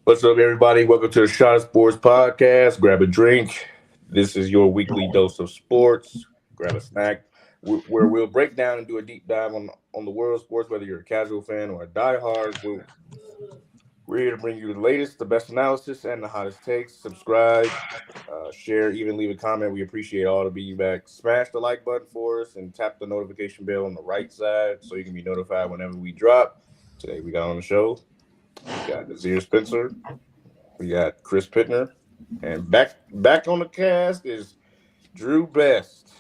What's up, everybody? Welcome to the Shot of Sports podcast. Grab a drink. This is your weekly dose of sports. Grab a snack, where we'll break down and do a deep dive on the world of sports. Whether you're a casual fan or a diehard, we're here to bring you the latest, the best analysis, and the hottest takes. Subscribe, share, even leave a comment. We appreciate all the feedback. Smash the like button for us and tap the notification bell on the right side so you can be notified whenever we drop. Today we got on the show. We got Nazir Spencer. We got Chris Pittner, and back on the cast is Drew Best.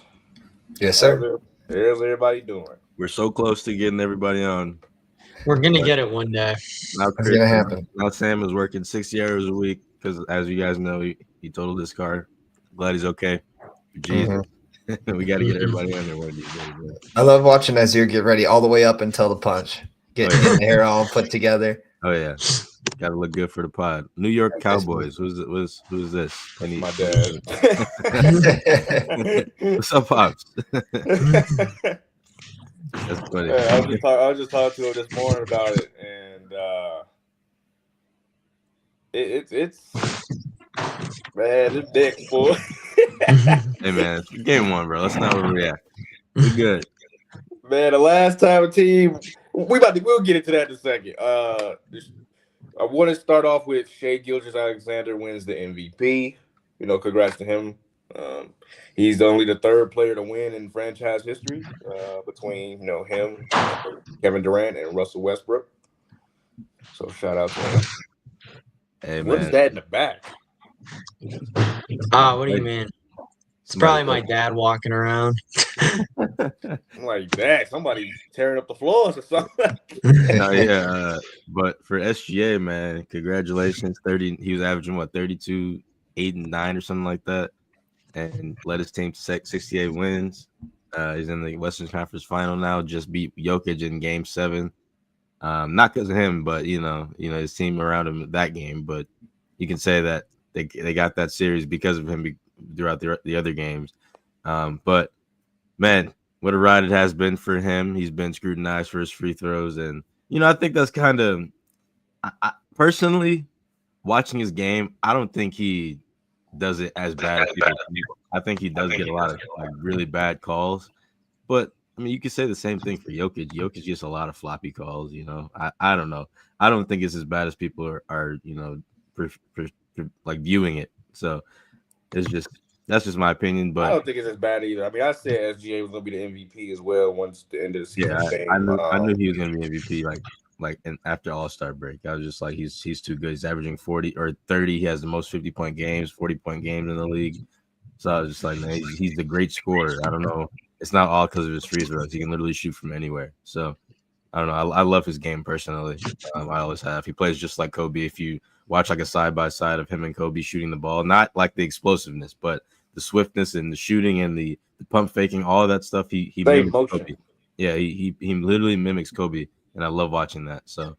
Yes, How's, sir. how's everybody doing? We're so close to getting everybody on. We're gonna get it one day. Now, It's gonna happen. Now Sam is working 60 hours a week because, as you guys know, he totaled his car. Glad he's okay. Jesus, we got to get everybody on there one of these days. Man. I love watching Nazir get ready all the way up until the punch, getting his hair all put together. Oh yeah, got to look good for the pod. New York Cowboys. Who's this? My dad. What's up, pops? That's funny. I was just talking to him this morning about it, and it's man, it's dick, boy. Hey man, game one, bro. Let's not overreact. We good. Man, the last time a team, we'll get into that in a second. I want to start off with Shea Gilgeous-Alexander wins the MVP. Congrats to him. He's only the third player to win in franchise history between him, Kevin Durant, and Russell Westbrook. So shout out to him. Hey man, What is that in the back? What do you mean? It's probably my dad walking around. I'm like, that somebody's tearing up the floors or something. But for SGA, man, congratulations. 30. He was averaging 32, 8 and 9 or something like that, and led his team to 68 wins. He's in the Western Conference Final now. Just beat Jokic in Game 7. Not because of him, but his team around him that game. But you can say that they got that series because of him throughout the other games. But man, what a ride it has been for him. He's been scrutinized for his free throws, and I think that's kind of personally watching his game. I don't think he does it as bad as people think. I think he does get a lot of really bad calls, but I mean, you could say the same thing for Jokic. Jokic gets a lot of floppy calls. I don't know. I don't think it's as bad as people are viewing it. So that's just my opinion. But I don't think it's as bad either. I mean, I said SGA was going to be the MVP as well once the end of the season. Yeah, I knew he was going to be MVP. And after All-Star break, I was just like, he's too good. He's averaging 40 or 30. He has the most 50-point games, 40-point games in the league. So I was just like, man, he's the great scorer. I don't know. It's not all because of his free throws. He can literally shoot from anywhere. So I don't know. I love his game personally. I always have. He plays just like Kobe. If you watch a side-by-side of him and Kobe shooting the ball, not like the explosiveness, but the swiftness and the shooting and the pump faking, all of that stuff, he mimics Kobe. Yeah, he literally mimics Kobe, and I love watching that. So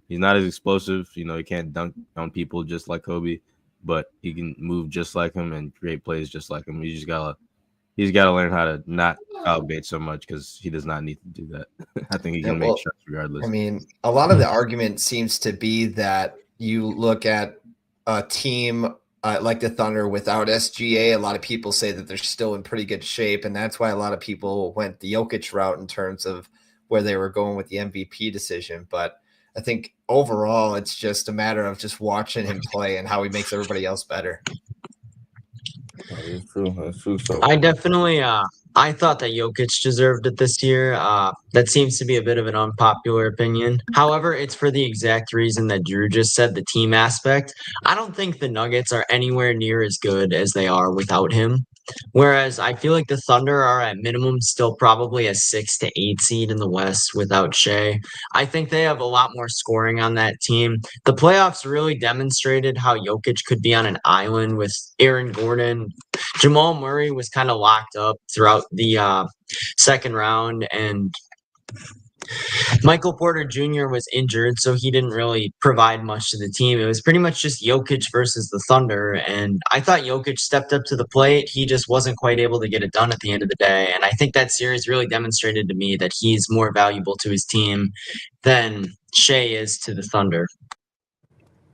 he's not as explosive. He can't dunk on people just like Kobe, but he can move just like him and create plays just like him. He's got to learn how to not foul bait so much because he does not need to do that. I think he can make shots regardless. I mean, a lot of the argument seems to be that you look at a team like the Thunder without SGA. A lot of people say that they're still in pretty good shape, and that's why a lot of people went the Jokic route in terms of where they were going with the MVP decision. But I think overall, it's just a matter of just watching him play and how he makes everybody else better. That's true. That's true. So I definitely, I thought that Jokic deserved it this year. That seems to be a bit of an unpopular opinion. However, it's for the exact reason that Drew just said, the team aspect. I don't think the Nuggets are anywhere near as good as they are without him. Whereas I feel like the Thunder are at minimum still probably a 6 to 8 seed in the West without Shea. I think they have a lot more scoring on that team. The playoffs really demonstrated how Jokic could be on an island with Aaron Gordon. Jamal Murray was kind of locked up throughout the second round, and Michael Porter Jr. was injured, so he didn't really provide much to the team. It was pretty much just Jokic versus the Thunder, and I thought Jokic stepped up to the plate. He just wasn't quite able to get it done at the end of the day, and I think that series really demonstrated to me that he's more valuable to his team than Shea is to the Thunder.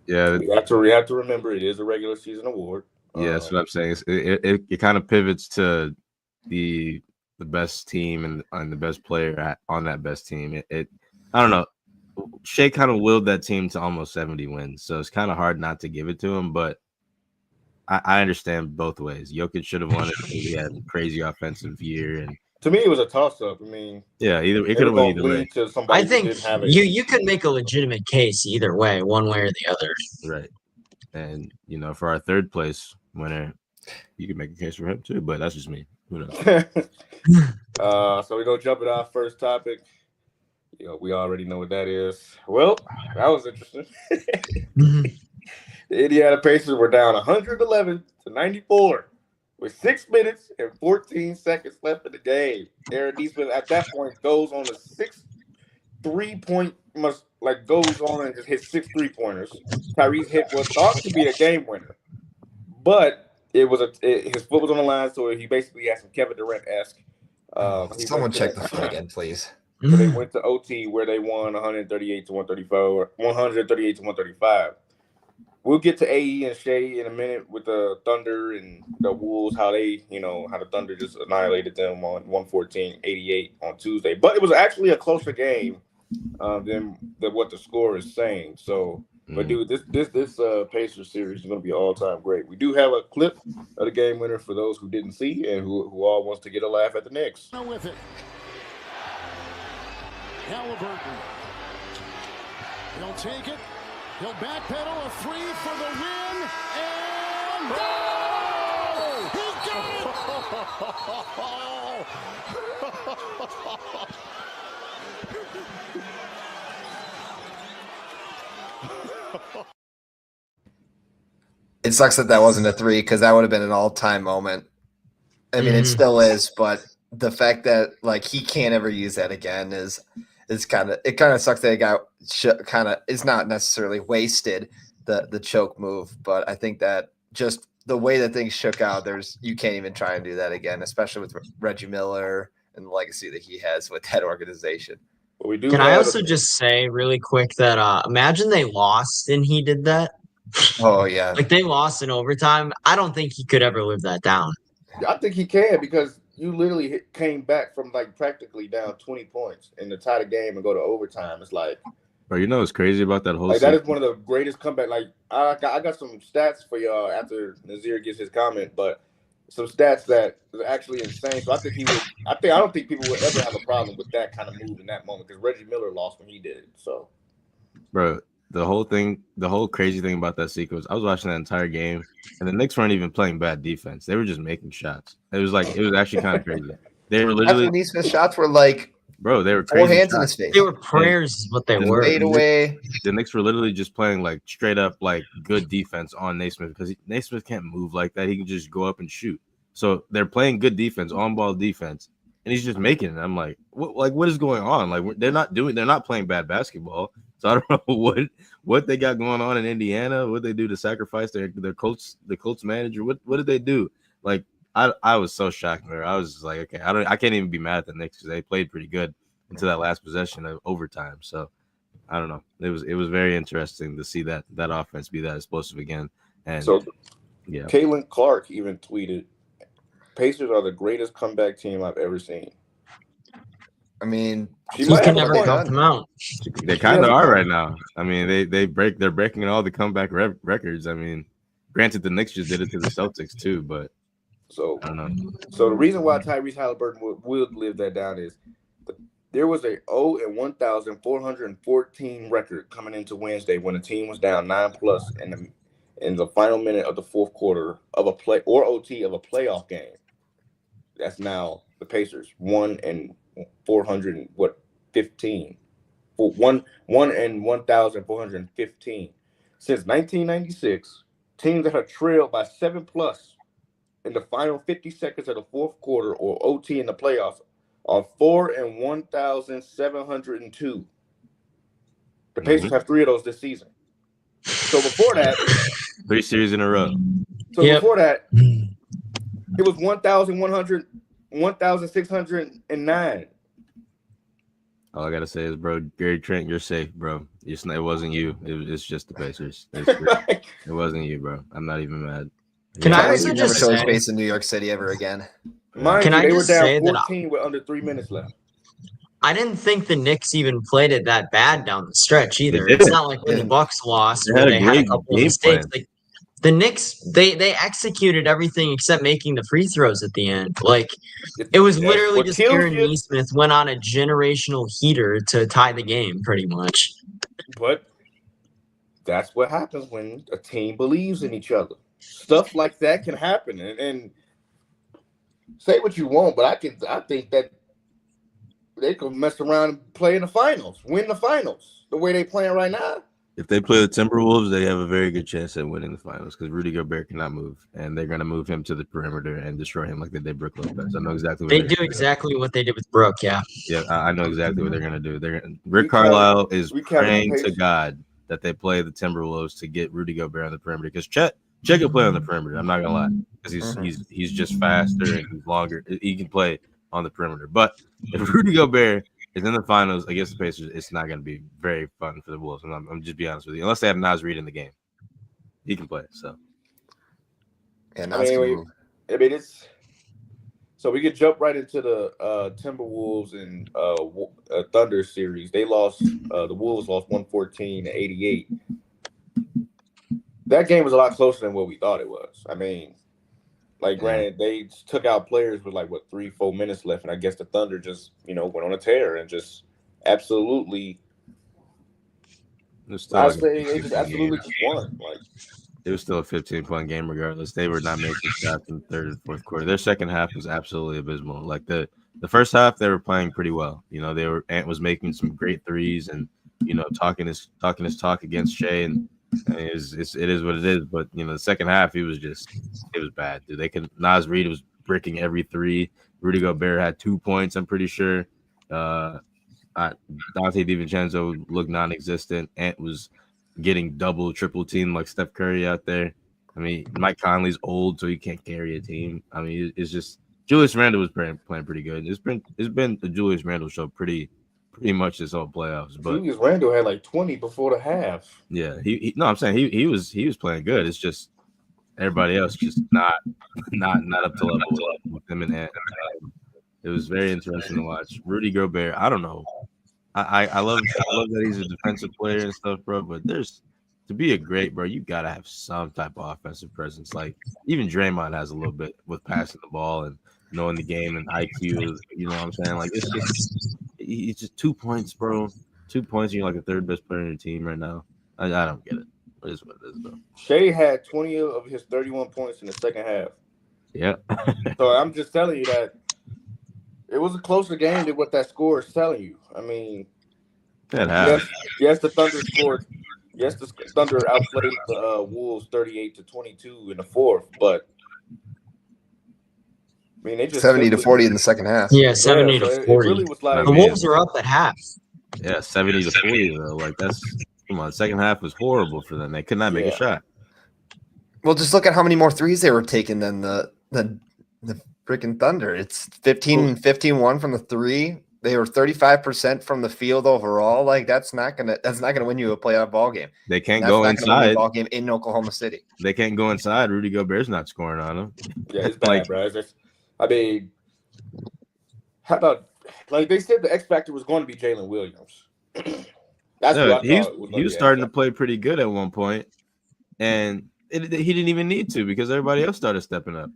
Yeah, We have to remember it is a regular season award. yeah, that's what I'm saying. It kind of pivots to the best team and the best player on that best team. I don't know. Shea kind of willed that team to almost 70 wins, so it's kind of hard not to give it to him. But I understand both ways. Jokic should have won it because he had a crazy offensive year, and To me, it was a toss-up. I mean, yeah, it they could were have went going to either way. lean to somebody I who think didn't have you could make a legitimate case either way, one way or the other. Right. And for our third place winner, you can make a case for him too, but that's just me. Who knows? So we're gonna jump into our first topic. We already know what that is. Well, that was interesting. The Indiana Pacers were down 111-94 with 6 minutes and 14 seconds left in the game. Aaron Nesmith at that point goes on a 6 3-point goes on and just hits 6 3-pointers. Tyrese hit was thought to be a game winner, but his foot was on the line, so he basically had some Kevin Durant-esque. Someone check the phone again, please. So they went to OT where they won 138-134, 138-135. We'll get to AE and Shea in a minute with the Thunder and the Wolves, how the Thunder just annihilated them on 114-88 on Tuesday. But it was actually a closer game than what the score is saying. So, but dude, this Pacers series is going to be all-time great. We do have a clip of the game winner for those who didn't see and who all wants to get a laugh at the Knicks. With it. Halliburton. He'll take it. He'll backpedal a three for the win. And goal! He got it! It sucks that wasn't a three because that would have been an all-time moment. I mean, it still is, but the fact that he can't ever use that again is kind of sucks that it got is not necessarily wasted the choke move, but I think that just the way that things shook out, you can't even try and do that again, especially with Reggie Miller and the legacy that he has with that organization. Well, Can I also just say really quick that imagine they lost and he did that? Oh yeah, they lost in overtime. I don't think he could ever live that down. I think he can because you literally came back from practically down 20 points and to tie the game and go to overtime. It's bro, what's crazy about that whole that is one of the greatest comeback. I got some stats for y'all after Nazir gets his comment, but some stats that are actually insane. So I don't think people would ever have a problem with that kind of move in that moment because Reggie Miller lost when he did it. So, bro, the whole crazy thing about that sequence, I was watching that entire game, and the Knicks weren't even playing bad defense. They were just making shots. It was actually kind of crazy. They were literally these shots were bro, they were crazy. 4 hands in his face. They were prayers, is what they were. Fade away. The Knicks were literally just playing straight up good defense on Naismith because Naismith can't move like that. He can just go up and shoot. So they're playing good defense, on ball defense, and he's just making it. I'm like, what is going on? They're not playing bad basketball. So I don't know what they got going on in Indiana. What they do to sacrifice their coach, the Colts manager. What did they do? I was so shocked there. I was just like, okay, I can't even be mad at the Knicks because they played pretty good until that last possession of overtime. So I don't know. It was very interesting to see that offense be that explosive again. And so yeah, Caitlin Clark even tweeted, "Pacers are the greatest comeback team I've ever seen." I mean, She He might can have a never point. count them out. they kind of are right now. I mean, they're breaking all the comeback records. I mean, granted, the Knicks just did it to the Celtics too, but So I don't know. So the reason why Tyrese Halliburton would live that down is there was a 1,414 record coming into Wednesday when the team was down 9+ in the final minute of the fourth quarter of a play or OT of a playoff game. That's now the Pacers 1,415. For 1,415. Since 1996, teams that have trailed by 7+ in the final 50 seconds of the fourth quarter or OT in the playoffs are 4,1,702. The Pacers have 3 of those this season. So before that, 3 series in a row. So before that, it was 1,609. All I gotta say is, bro, Gary Trent, you're safe, bro. It wasn't you. It's just the Pacers. It wasn't you, bro. I'm not even mad. Can I Can't wait also to never just show his say- face in New York City ever again. Mind Can you, I they were just down say that 14 with under 3 minutes left. I didn't think the Knicks even played it that bad down the stretch either. They It's didn't. not like when the Bucks lost They where had a they had a great couple of game mistakes. plan. Like the Knicks, they executed everything except making the free throws at the end. Like it was That's literally what just kills Aaron you. Nesmith went on a generational heater to tie the game, pretty much. But that's what happens when a team believes in each other. Stuff like that can happen, and say what you want, but I think that they could mess around and play in the finals, win the finals, the way they playing right now. If they play the Timberwolves, they have a very good chance at winning the finals because Rudy Gobert cannot move, and they're gonna move him to the perimeter and destroy him like they did Brook Lopez. I know exactly what They they're do gonna exactly what they did with Brooke, yeah. Yeah, I know exactly what they're gonna do. Rick We Carlisle is we counted the praying to Pacers. God that they play the Timberwolves to get Rudy Gobert on the perimeter because Chet can play on the perimeter. I'm not gonna lie because he's just faster and he's longer. He can play on the perimeter. But if Rudy Gobert is in the finals against the Pacers, it's not gonna be very fun for the Wolves. And I'm just be honest with you. Unless they have Naz Reid in the game, he can play. So And I that's mean, it's so we could jump right into the Timberwolves and Thunder series. They lost. The Wolves lost 114-88. That game was a lot closer than what we thought it was. I mean, like, granted, they took out players with 3-4 minutes left, and I guess the Thunder just went on a tear and just absolutely. I say they just absolutely won. It was still a 15-point game regardless. They were not making shots in the third and fourth quarter. Their second half was absolutely abysmal. Like the first half, they were playing pretty well. Ant was making some great threes and talking his talk against Shea, and it is what it is. But the second half, it was bad. Dude, Naz Reid was bricking every three. Rudy Gobert had 2 points. I'm pretty sure. Dante DiVincenzo looked non-existent. Ant was getting double, triple team like Steph Curry out there. I mean, Mike Conley's old, so he can't carry a team. I mean, it's just Julius Randle was playing pretty good. It's been the Julius Randle show pretty much this whole playoffs. But Julius Randle had 20 before the half. Yeah, I'm saying he was playing good. It's just everybody else just not up to level with him and Ant. It was very interesting to watch. Rudy Gobert, I don't know. I love that he's a defensive player and stuff, bro. But to be a great, bro, you gotta have some type of offensive presence. Like even Draymond has a little bit with passing the ball and knowing the game and IQ. You know what I'm saying? Like it's just 2 points, bro. 2 points, and you're like the third best player on your team right now. I don't get it. It is what it is, though. Shea had 20 of his 31 points in the second half. Yeah. So I'm just telling you that it was a closer game than what that score is telling you. I mean, yes, the Thunder scored. Yes, the Thunder outplayed the Wolves 38-22 in the fourth, but I mean, they just 70-40 in the second half. Yeah, 70-40. It really was like The Wolves are up at half. Yeah, 70-40 though. Like come on. Second half was horrible for them. They could not make a shot. Well, just look at how many more threes they were taking than the freaking Thunder. It's 15-1 from the three. They were 35% from the field overall. Like that's not gonna win you a playoff ball game. They can't go inside. Ball game in Oklahoma City. They can't go inside. Rudy Gobert's not scoring on them. Yeah, it's bad, bro. I mean, how about they said the X factor was going to be Jalen Williams. That's what I thought. He was starting to play pretty good at one point, and he didn't even need to because everybody else started stepping up.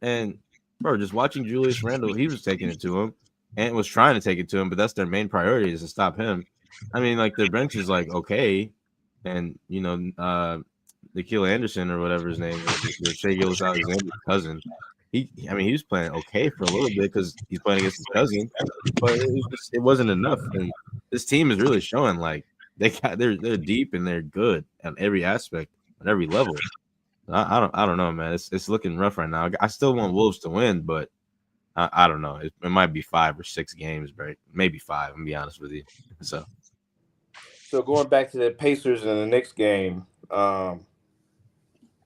And bro, just watching Julius Randle, he was taking it to him. Ant was trying to take it to him, but that's their main priority is to stop him. I mean, like their bench is okay, and Nikhil Anderson or whatever his name is, Shai Gilgeous-Alexander's cousin. He was playing okay for a little bit because he's playing against his cousin, but it wasn't enough. And this team is really showing they're deep and they're good at every aspect, at every level. I don't know, man. It's looking rough right now. I still want Wolves to win, but I don't know. It might be 5 or 6 games, right? Maybe 5. I'm gonna be honest with you. So going back to the Pacers in the next game,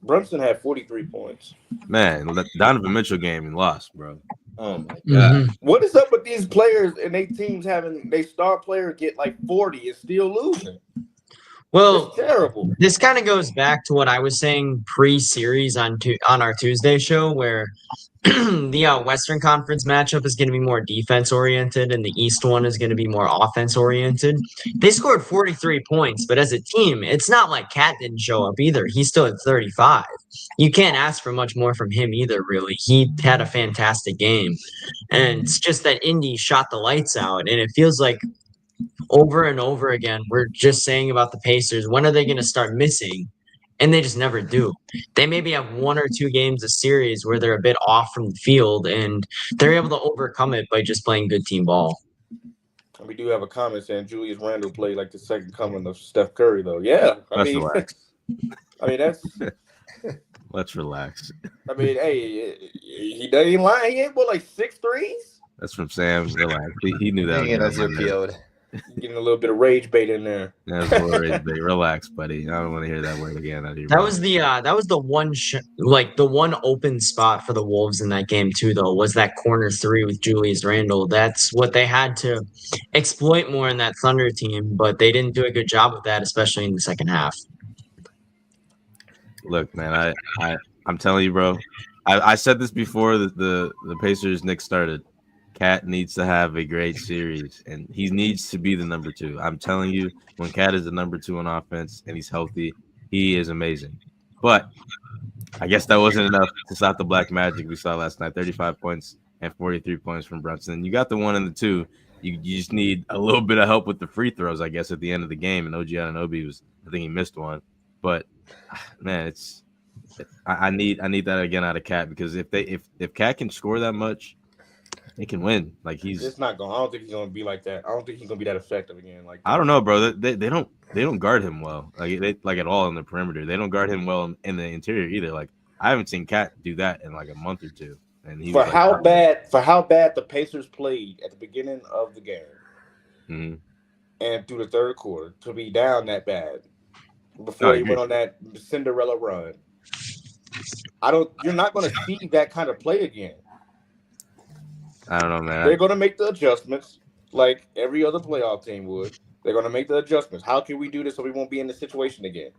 Brunson had 43 points. Man, Donovan Mitchell game and lost, bro. Oh my god. Mhm. What is up with these players and they teams having they star player get like 40 and still losing? Well, It's terrible. this kind of goes back to what I was saying pre-series on our Tuesday show, where the Western Conference matchup is going to be more defense oriented, and the East one is going to be more offense oriented. They scored 43 points, but as a team, it's not like Cat didn't show up either. He still had 35. You can't ask for much more from him either. Really, he had a fantastic game, and it's just that Indy shot the lights out, and it feels like over and over again, we're just saying about the Pacers, when are they going to start missing? And they just never do. They maybe have 1 or 2 games a series where they're a bit off from the field, and they're able to overcome it by just playing good team ball. And we do have a comment saying Julius Randle played like the second coming of Steph Curry, though. Yeah, Let's relax. I mean that's. Let's relax. I mean, hey, he doesn't lie. He ain't like 6 threes. That's from Sam. Relax. He knew that. Hang it was as your gonna happen. PO'd. Getting a little bit of rage bait in there. That's a little rage bait. Relax, buddy. I don't want to hear that word again out of your That mouth. was the one the one open spot for the Wolves in that game too, though, was that corner 3 with Julius Randle. That's what they had to exploit more in that Thunder team, but they didn't do a good job of that, especially in the second half. Look, man, I'm telling you, bro. I said this before the Pacers Knicks started. Cat needs to have a great series, and he needs to be the number 2. I'm telling you, when Cat is the number 2 on offense and he's healthy, he is amazing. But I guess that wasn't enough to stop the Black Magic we saw last night. 35 points and 43 points from Brunson. You got the 1 and the 2. You just need a little bit of help with the free throws, I guess, at the end of the game. And OG Anunoby I think he missed one. But man, I need that again out of Cat, because if Cat can score that much, he can win. Like It's not going. I don't think he's going to be like that. I don't think he's going to be that effective again. Like I don't know, bro. They don't guard him well, like at all in the perimeter. They don't guard him well in the interior either. Like I haven't seen Cat do that in like a month or two. And for how bad the Pacers played at the beginning of the game, and through the third quarter to be down that bad before he went on that Cinderella run. You're not going to see that kind of play again. I don't know, man. They're going to make the adjustments like every other playoff team would. They're going to make the adjustments. How can we do this so we won't be in this situation again?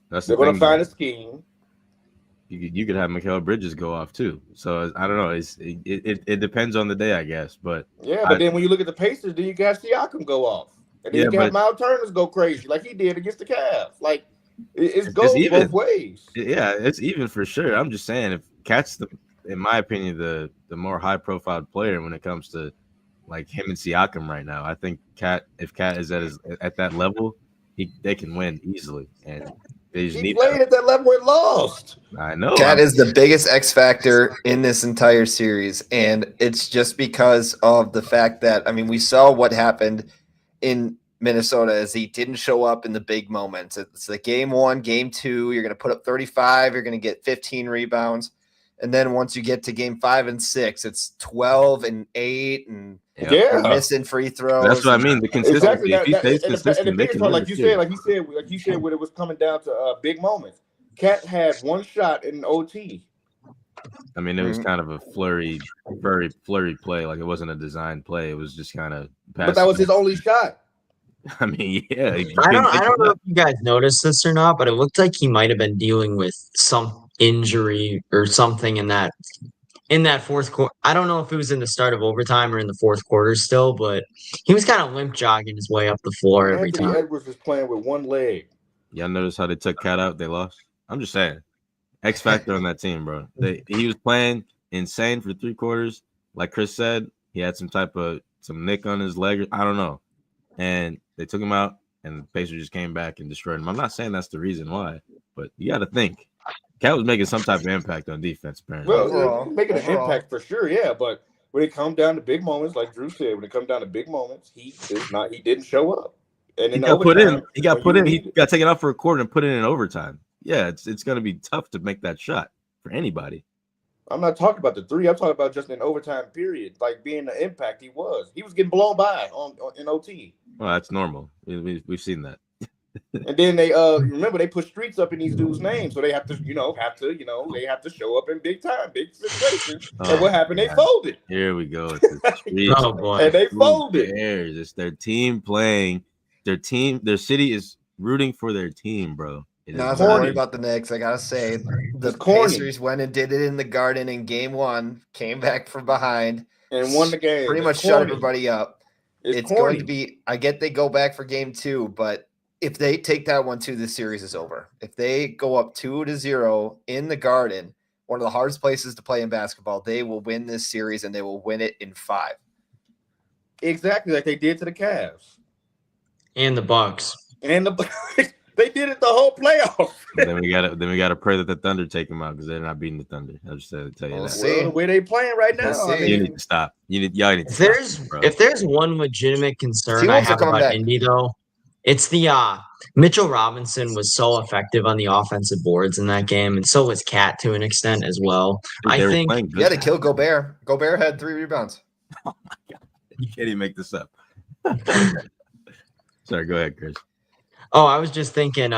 They're going to find a scheme. You could have Mikal Bridges go off too. So I don't know. It depends on the day, I guess. But yeah, but then when you look at the Pacers, then you can have Siakam go off, and then you can have Miles Turner go crazy like he did against the Cavs. Like it goes both ways. Yeah, it's even for sure. I'm just saying, if Cat's in my opinion, the more high profile player when it comes to like him and Siakam right now. I think if Cat is at that level, they can win easily. And they just he played at that level and lost. I know. Cat is the biggest X factor in this entire series, and it's just because of the fact that we saw what happened in Minnesota as he didn't show up in the big moments. It's the game 1, game 2. You're going to put up 35. You're going to get 15 rebounds. And then once you get to game 5 and 6, it's 12 and 8 and missing free throws. That's what I mean. The consistency. Exactly. If he stays consistent, and the biggest part, like you said, when it was coming down to big moments, Cat had one shot in OT. I mean, it was kind of a very flurry play. Like it wasn't a designed play. It was just kind of. But that was his only shot. I mean, yeah. I don't know if you guys noticed this or not, but it looked like he might have been dealing with some injury or something in that fourth quarter. I don't know if it was in the start of overtime or in the fourth quarter still, but he was kind of limp jogging his way up the floor every time. Edwards was playing with one leg. Y'all notice how they took Cat out? They lost. I'm just saying, X factor on that team, bro. He was playing insane for 3 quarters. Like Chris said, he had some nick on his leg. I don't know, and they took him out, and the Pacers just came back and destroyed him. I'm not saying that's the reason why, but you got to think. Cat was making some type of impact on defense, apparently. Well, making an impact for sure, yeah. But when it comes down to big moments, like Drew said, when it comes down to big moments, he didn't show up. And he got put in. He got taken out for a quarter and put in overtime. Yeah, it's going to be tough to make that shot for anybody. I'm not talking about the 3. I'm talking about just an overtime period, like being the impact he was. He was getting blown by in OT. Well, that's normal. We've seen that. And then they remember they put streets up in these dudes' names, so they have to they have to show up in big situations. Oh, And what happened? They God. folded. Here we go. It's the streets. Oh boy. And they Who folded. cares? It's their team playing. Their city is rooting for their team, bro. It is Not corny. worried about the Knicks. I gotta say, the It's corny. Pacers went and did it in the Garden in Game 1, came back from behind, And won the game. pretty It's much shut corny. everybody up. It's corny. going to be. I get they go back for Game 2, but if they take that 1-2, this series is over. If they go up 2-0 in the Garden, one of the hardest places to play in basketball, they will win this series and they will win it in 5. Exactly like they did to the Cavs. And the Bucks. And they did it the whole playoff. Then we gotta pray that the Thunder take them out because they're not beating the Thunder. I'll just tell you We'll that. see. Well, the way they playing right now, We'll I see. You mean, need to stop. Y'all need to If stop, bro. there's one legitimate concern I T-Wolves are have coming about back. Indy though, it's the Mitchell Robinson was so effective on the offensive boards in that game, and so was Cat to an extent as well. Dude, I they were think playing Yeah, good. to kill Gobert. Gobert had 3 rebounds. You can't even make this up. Sorry, go ahead, Chris. I was just thinking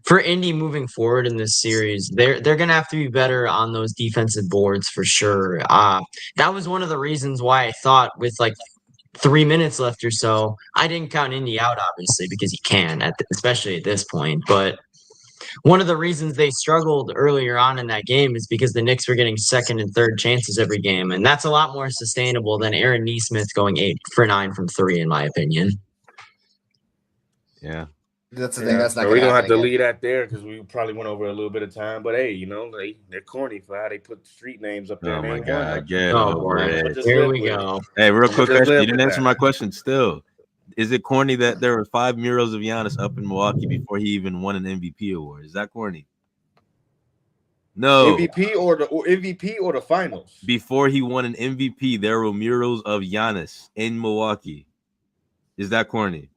for Indy moving forward in this series, they're gonna have to be better on those defensive boards for sure. That was one of the reasons why I thought with like 3 minutes left or so, I didn't count Indy out obviously because you can especially at this point. But one of the reasons they struggled earlier on in that game is because the Knicks were getting second and third chances every game, and that's a lot more sustainable than Aaron Nesmith going 8 for 9 from 3, in my opinion. Yeah. That's the thing. That's not so going we to don't happen have to again. leave that there because we probably went over a little bit of time. But hey, they're corny for how they put street names up there. Oh my They God. won. Get Oh, over boy. it. Just Here live we with it. go. Hey, real quick, Just Chris, live you didn't with answer that. my question still. Is it corny that there were 5 murals of Giannis up in Milwaukee before he even won an MVP award? Is that corny? No. MVP or the finals. Before he won an MVP, there were murals of Giannis in Milwaukee. Is that corny?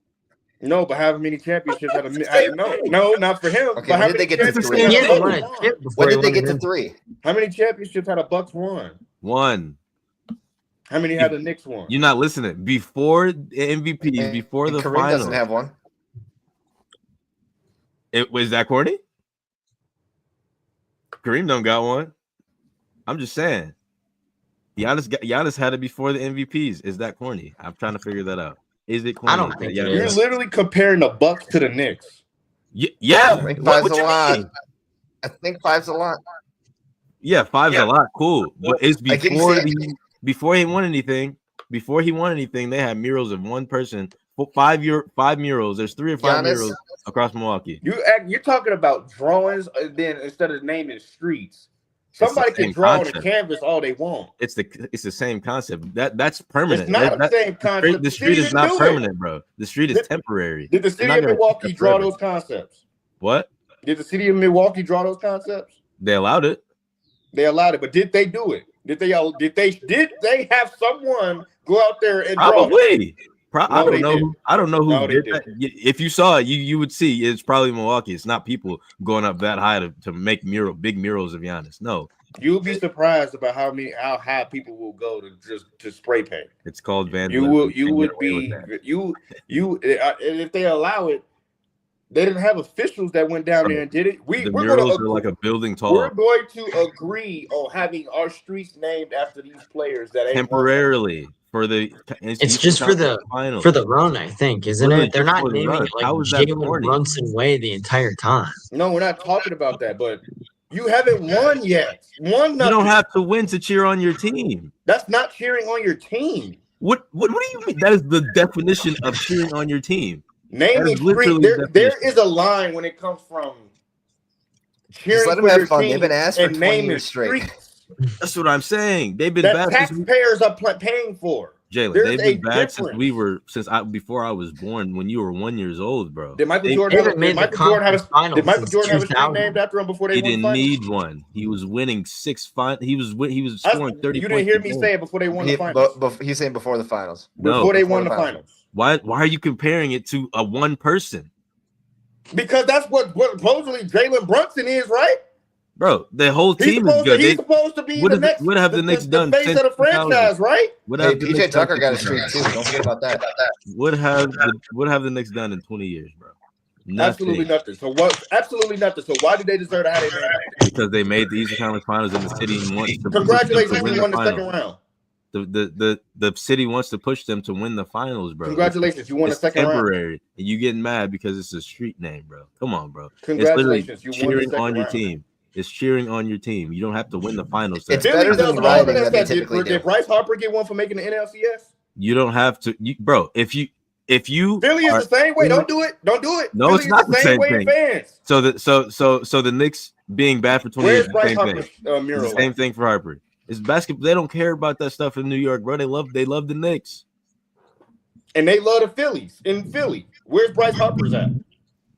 No, but how many championships had no, not for him. Okay, but how when did they many get to championships 3? had He a hadn't Bucks won a won? chip before When he did they won get an to 3? How many championships had a Bucks won? One. How many had the Knicks won? You're not listening. Before the MVP, before the Kareem finals. doesn't have one. It was that corny? Kareem don't got one. I'm just saying. Giannis had it before the MVPs. Is that corny? I'm trying to figure that out. Is it corny? I don't think it Giannis- You're is. literally comparing the Bucks to the Knicks. Yeah. I think What 5's you a lot. mean? I think 5's a lot. Yeah, 5's Yeah. a lot. Cool. But it's I can before see before he won anything. Before he won anything, they had murals of one person. 5 murals. There's 3 or 5 Giannis? murals across Milwaukee. You're talking about drawings, and then instead of naming streets, the somebody can same draw on concept. a canvas all they want. It's the same concept. That's permanent. It's not the same concept. The street is didn't not do it. permanent, bro. The street is Did- temporary. Did the They're city not of gonna Milwaukee keep it draw forever. those concepts? What? Did the city of Milwaukee draw those concepts? They allowed it. They allowed it, but did they do it? Did they have someone go out there and draw? Probably. I No, don't they know. didn't. I don't know who No, they did that. If you saw it, you would see it's probably Milwaukee. It's not people going up that high to make big murals of Giannis. No, You'll be surprised about how high people will go to spray paint. it's called You vandalism. will You would get away be with that. and if they allow it, they didn't have officials that went down there and did it. The We're murals gonna are like a building we're tall. going to agree on having our streets named after these players that ain't Temporarily for the. It's just for the finals. for the run, I think, isn't Really it? They're just not for the naming run. it like How is that Jalen corny? Brunson Way the entire time. No, we're not talking about that, but you haven't won yet. Won You nothing. don't have to win to cheer on your team. That's not cheering on your team. What do you mean? That is the definition of cheering on your team. Naming That is literally street. the There definition. is a line when it comes from cheering Just let for them have your fun. team They've been asked for and 20 naming years straight. streets That's what I'm saying. They've been that bad since taxpayers are paying for. Jalen. There's They've a been bad difference. before I was born. When you were 1 year old, bro. Did Michael They- Jordan They have a, haven't made did the Michael Jordan have conference a, finals did Michael since Jordan have a street 2000. named after him before they He won didn't finals? need one. He was winning 6 finals. He was That's- scoring 30. You didn't hear me say it before they won the finals. He's saying before the finals. No, Before they before won the the finals. finals. Why are you comparing it to a one person? Because that's what supposedly Jalen Brunson is, right? Bro, the whole He's team is supposed, good. to, he's supposed to be what the is- next. what have the Knicks done face since of the 2000? franchise, right? What Hey, have the PJ Knicks Tucker done got a since streak 2000? too. Don't forget about that. What have the Knicks done in 20 years, bro? Absolutely Nothing. nothing. So what? Absolutely nothing. So why did they deserve to have their name? Because they made the Eastern Conference Finals and the city wants to Congratulations, push them to win you the won the second finals. round. The city wants to push them to win the finals, bro. Congratulations, you won the It's second round. temporary, and you getting mad because it's a street name, bro. Come on, bro. Congratulations, you it's won the literally cheering second on your round. team. It's cheering on your team. You don't have to win the finals. It's Philly better does than all of rioting that. that they Did, typically do. did Bryce Harper get one for making the NLCS? You don't have to, bro. If you Philly is are- the same way. Don't do it. Don't do it. No, Philly it's is not the same way thing. fans. so the Knicks being bad for 20 Where's years, is the Bryce same Harper's thing. It's mural? the same thing for Harper. It's basketball. They don't care about that stuff in New York, bro. They love the Knicks. And they love the Phillies in Philly. Where's Bryce Harper's at?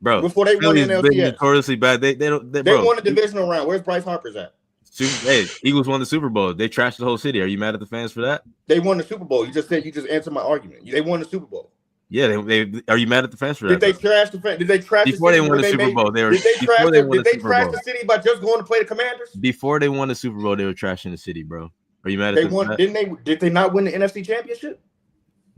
Bro, Before they won the Philly's been NLCS. notoriously bad. They They bro, won the divisional round. Where's Bryce Harper's at? Hey, Eagles won the Super Bowl. They trashed the whole city. Are you mad at the fans for that? They won the Super Bowl. You just answered my argument. They won the Super Bowl. Yeah, they are you mad at the fans for Did that? they trash the fan? Did they trash Before the they city won the when Super made- Bowl, they were Did they trash before they won did the they Super trash Bowl. the city by just going to play the Commanders? Before they won the Super Bowl, they were trashing the city, bro. Are you mad at They them for won. that? Didn't they? Did they not win the NFC Championship?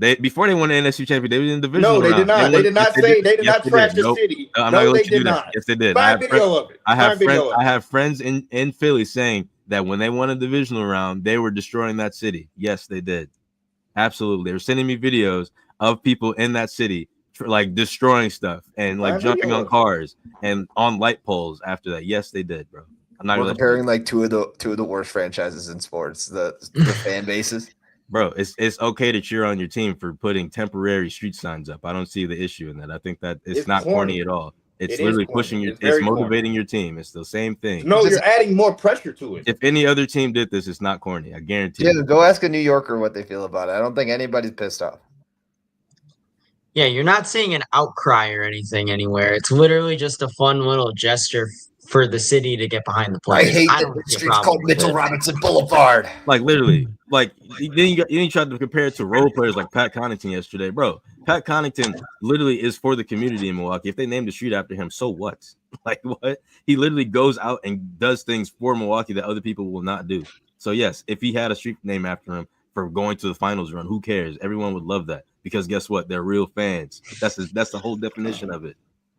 Before they won the NFC championship, they were in the division. No, they did not. They did not say. They did not trash the Nope. city. I'm not No, gonna they let you do did that. not. Yes, they did. Find video of it. I have Find video friends. of I it. have friends in Philly saying that when they won a divisional round, they were destroying that city. Yes, they did. Absolutely, they were sending me videos of people in that city like destroying stuff and like Find jumping video on of it. cars and on light poles. After that, yes, they did, bro. I'm not We're gonna let you comparing like two of the worst franchises in sports. The fan bases. Bro, it's okay to cheer on your team for putting temporary street signs up. I don't see the issue in that. I think that it's not corny at all. It's It is literally corny. pushing It's it's very motivating your team. It's the same thing. No, Just- you're adding more pressure to it. If any other team did this, it's not corny. I guarantee Yeah, you. go ask a New Yorker what they feel about it. I don't think anybody's pissed off. Yeah, you're not seeing an outcry or anything anywhere. It's literally just a fun little gesture for the city to get behind the I players. hate don't that the see a street's problem called with Mitchell it. Robinson Boulevard. Like literally, like then you tried to compare it to role players like Pat Connaughton yesterday, bro. Pat Connaughton literally is for the community in Milwaukee. If they named the street after him, so what? Like what? He literally goes out and does things for Milwaukee that other people will not do. So yes, if he had a street named after him for going to the finals run, who cares? Everyone would love that because guess what? They're real fans. That's the whole definition of it.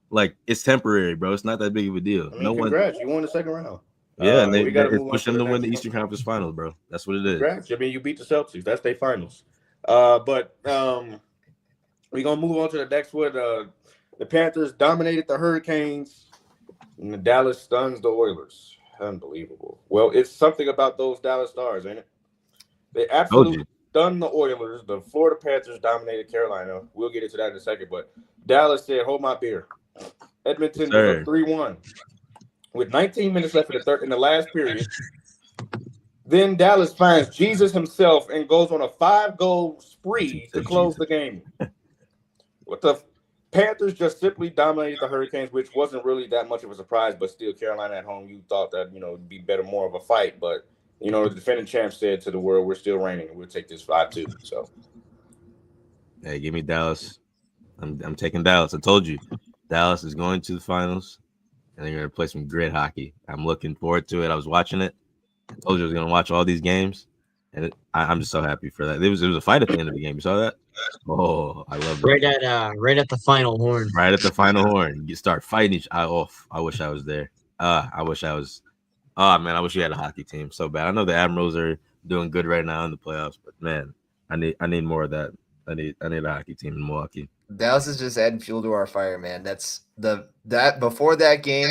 Like it's temporary, bro. It's not that big of a deal. I mean, no one. congrats, you won the second round. Yeah, and we gotta it's move on pushed to them the to win the next Eastern one. Conference Finals, bro. That's what it is. Congrats. I mean, you beat the Celtics. That's their finals. But we're gonna move on to the next one. The Panthers dominated the Hurricanes, and the Dallas stuns the Oilers. Unbelievable. Well, it's something about those Dallas Stars, ain't it? They Told absolutely you. stunned the Oilers. The Florida Panthers dominated Carolina. We'll get into that in a second. But Dallas said, "Hold my beer." Edmonton was Sir. up 3-1 with 19 minutes left in the last period. Then Dallas finds Jesus himself and goes on a 5-goal spree to close the game. What the Panthers just simply dominated the Hurricanes, which wasn't really that much of a surprise, but still Carolina at home, you thought that, it'd be better, more of a fight. But, the defending champ said to the world, we're still reigning. We'll take this 5-2. So, Hey, give me Dallas. I'm taking Dallas. I told you, Dallas is going to the finals, and they're going to play some great hockey. I'm looking forward to it. I was watching it. I told you I was going to watch all these games, and I'm just so happy for that. It was a fight at the end of the game. You saw that? Oh, I love that. Right at the final horn. Right at the final horn, you start fighting each. I wish I was there. I wish I was. Oh man, I wish we had a hockey team so bad. I know the Admirals are doing good right now in the playoffs, but man, I need more of that. I need a hockey team in Milwaukee. Dallas is just adding fuel to our fire, man. That before that game,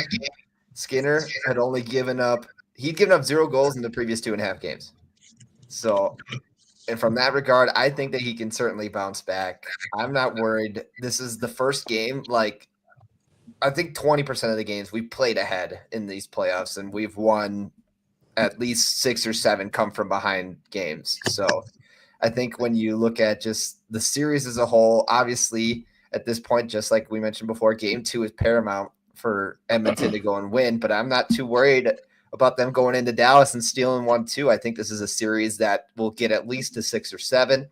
Skinner had only given up 0 goals in the previous 2.5 games. So, and from that regard, I think that he can certainly bounce back. I'm not worried. This is the first game. Like, I think 20% of the games we played ahead in these playoffs, and we've won at least 6 or 7 come from behind games. So, I think when you look at just the series as a whole, obviously at this point, just like we mentioned before, game 2 is paramount for Edmonton to go and win, but I'm not too worried about them going into Dallas and stealing 1-2. I think this is a series that will get at least to 6 or 7.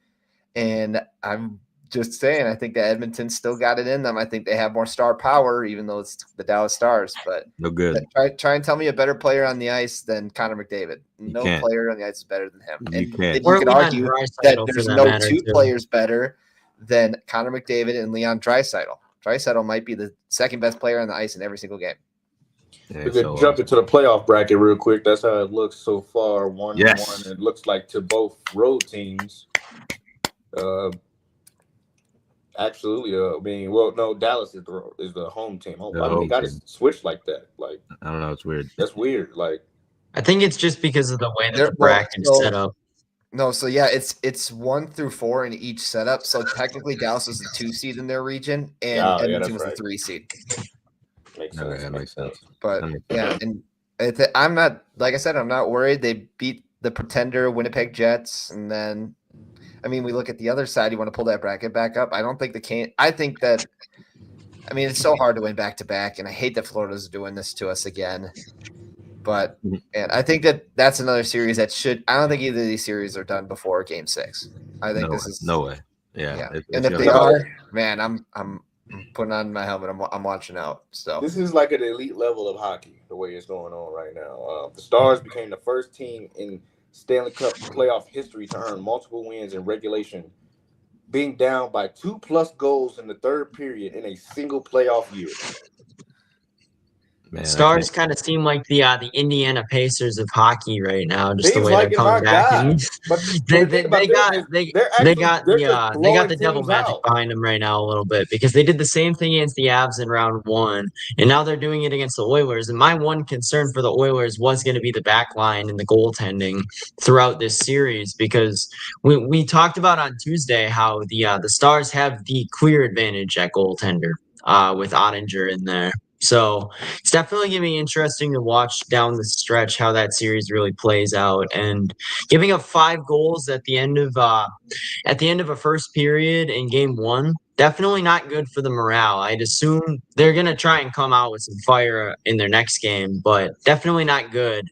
And I'm just saying, I think that Edmonton still got it in them. I think they have more star power, even though it's the Dallas Stars. But No good. try and tell me a better player on the ice than Connor McDavid. No can't. player on the ice is better than him. You And can't. you Or could Leon argue Draisaitl that for there's that no matter, two too. players better than Connor McDavid and Leon Draisaitl. Draisaitl might be the second best player on the ice in every single game. Yeah, We could so, jump into the playoff bracket real quick. That's how it looks so far. 1-1. Yes. It looks like to both road teams. Absolutely. No, Dallas is the home team. The Why do home they got to team. switch like that? Like, I don't know. It's weird. that's weird. Like, I think it's just because of the way that They're- the bracket well, is set up. No, so yeah, it's 1 through 4 in each setup. So technically, Dallas was the 2 seed in their region, and Oh, yeah, Edmonton that's was the right. 3 seed. makes Okay, sense. that makes sense. But That makes yeah, and I'm not, like I said, I'm not worried. They beat the pretender Winnipeg Jets, and then, I mean, we look at the other side. You want to pull that bracket back up? I don't think they can. I think that, I mean, it's so hard to win back to back, and I hate that Florida's doing this to us again. But and I think that's another series that should. I don't think either of these series are done before Game 6. I think this is no way. Yeah. yeah. It's And if gonna they be- are, man, I'm putting on my helmet. I'm watching out. So This is like an elite level of hockey, the way it's going on right now. The Stars became the first team in Stanley Cup playoff history to earn multiple wins in regulation, being down by 2+ goals in the third period in a single playoff year. Man, I Stars can't- kind of seem like the Indiana Pacers of hockey right now, just Seems the way like they're it, my coming back. God. And But they the thing about got them is they they're got they're the just they got the blowing devil teams magic out. behind them right now a little bit because they did the same thing against the Avs in round 1, and now they're doing it against the Oilers. And my one concern for the Oilers was going to be the back line and the goaltending throughout this series because we talked about on Tuesday how the Stars have the clear advantage at goaltender with Ottinger in there. So it's definitely going to be interesting to watch down the stretch how that series really plays out. And giving up 5 goals at the end of a first period in Game 1, definitely not good for the morale. I'd assume they're going to try and come out with some fire in their next game, but definitely not good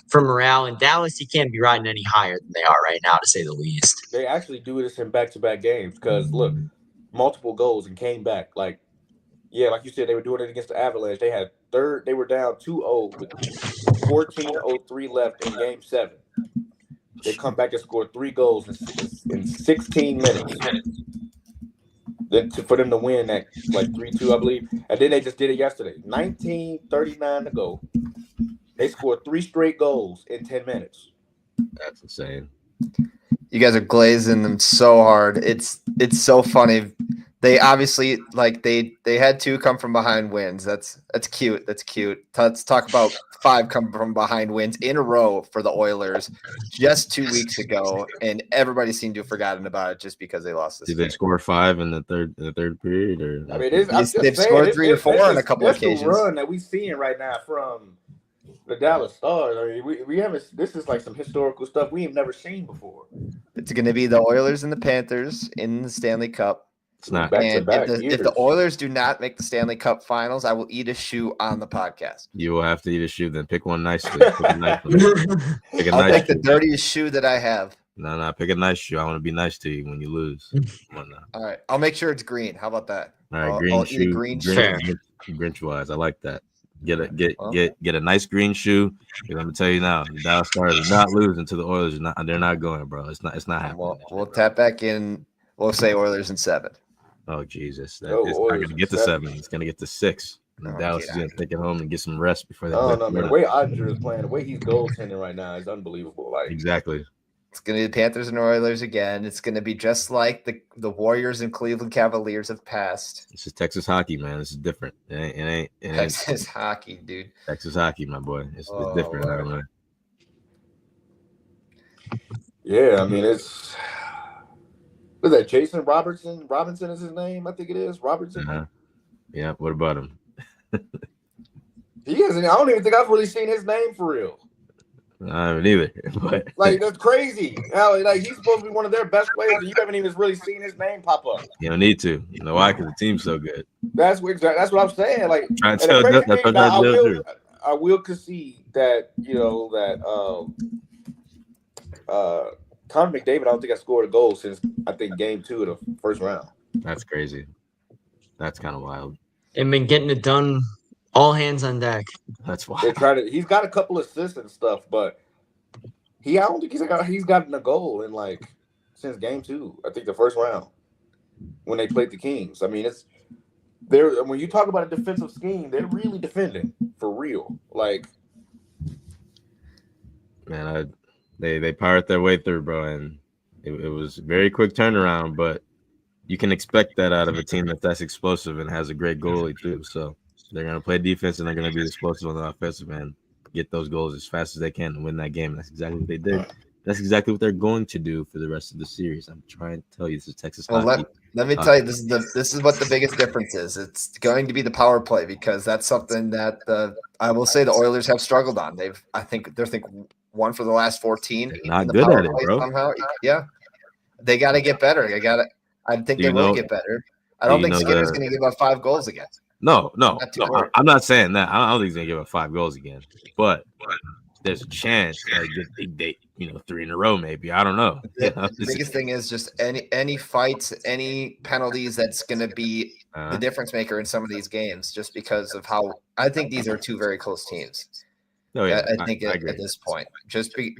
for morale. In Dallas, you can't be riding any higher than they are right now, to say the least. They actually do this in back-to-back games because look, multiple goals and came back. Like you said, they were doing it against the Avalanche. They were down 2-0 with 14:03 left in Game 7. They come back and score 3 goals in 16 minutes. Then for them to win that like 3-2, I believe. And then they just did it yesterday. 19:39 to go. They scored 3 straight goals in 10 minutes. That's insane. you guys are glazing them so hard. It's so funny. They obviously they had 2 come from behind wins. That's cute. That's cute. Let's talk about 5 come from behind wins in a row for the Oilers just 2 weeks ago, and everybody seemed to have forgotten about it just because they lost this Did they game. score 5 in the third period? Or I mean, They've scored 3 or 4 on a couple that's occasions. the run that we seeing right now from the Dallas Stars. I mean, we haven't. This is like some historical stuff we have never seen before. It's going to be the Oilers and the Panthers in the Stanley Cup. It's not. Back- And back if years. the Oilers do not make the Stanley Cup Finals, I will eat a shoe on the podcast. You will have to eat a shoe. Then pick one nicely. Pick a nice one. Pick a I'll nice take the shoe. dirtiest shoe that I have. No, pick a nice shoe. I want to be nice to you when you lose. Come on now. All right, I'll make sure it's green. How about that? All right, I'll green eat a shoe. green Fair. Grinch wise, I like that. Get Well. a nice green shoe. 'Cause I'm gonna tell you now, the Dallas Stars are not losing to the Oilers. They're not going, bro. It's not happening. We'll tap back in. We'll say Oilers in 7. Oh Jesus, Oh, it's not Oilers gonna get to in 7. 7. It's gonna get to 6. And Oh, Dallas get is gonna out. take it home and get some rest before they. Oh no, man! The way Ottinger is playing, the way he's goaltending right now is unbelievable. Like Exactly. It's going to be the Panthers and Oilers again. It's going to be just like the Warriors and Cleveland Cavaliers have passed. This is Texas hockey, man. This is different. It ain't Texas hockey, dude. Texas hockey, my boy. It's Oh, different. I Lord. don't know. yeah, I mean it's. What's that? Jason Robertson? Robinson is his name, I think it is. Robertson. Uh-huh. Yeah. What about him? He isn't. I don't even think I've really seen his name for real. I haven't either. But Like that's crazy. How like he's supposed to be one of their best players, and you haven't even really seen his name pop up. you don't need to. You know why? Because the team's so good. That's what I'm saying. Like, Try and to the tell crazy that's thing, what now, I I will concede that Connor McDavid, I don't think I scored a goal since I think Game 2 of the first round. That's crazy. That's kind of wild. And been getting it done, all hands on deck. That's They wild. try to. He's got a couple assists and stuff, but I don't think he's gotten a goal in like since game 2. I think the first round when they played the Kings. I mean, it's they're when you talk about a defensive scheme, they're really defending for real. Like, Man, they powered their way through, bro, and it was a very quick turnaround. But you can expect that out of a team that's explosive and has a great goalie too. So they're gonna play defense and they're gonna be explosive on the offensive end, get those goals as fast as they can and win that game. And that's exactly what they did. That's exactly what they're going to do for the rest of the series. I'm trying to tell you, this is Texas Well, hockey. let me tell you, this is what the biggest difference is. It's going to be the power play because that's something that I will say the Oilers have struggled on. They're 1 for the last 14. They're not in the good power at it, play bro. Somehow, yeah, they got to get better. I think Do they you will know- get better. I do don't you think know Skinner's the- going to give up 5 goals again. No, Not too worried. I'm not saying that. I don't think he's gonna give up 5 goals again, but there's a chance that they 3 in a row, maybe. I don't know. The biggest thing is just any fights, any penalties that's going to be the difference maker in some of these games, just because of how I think these are 2 very close teams. Oh yeah, I think agree. at this point,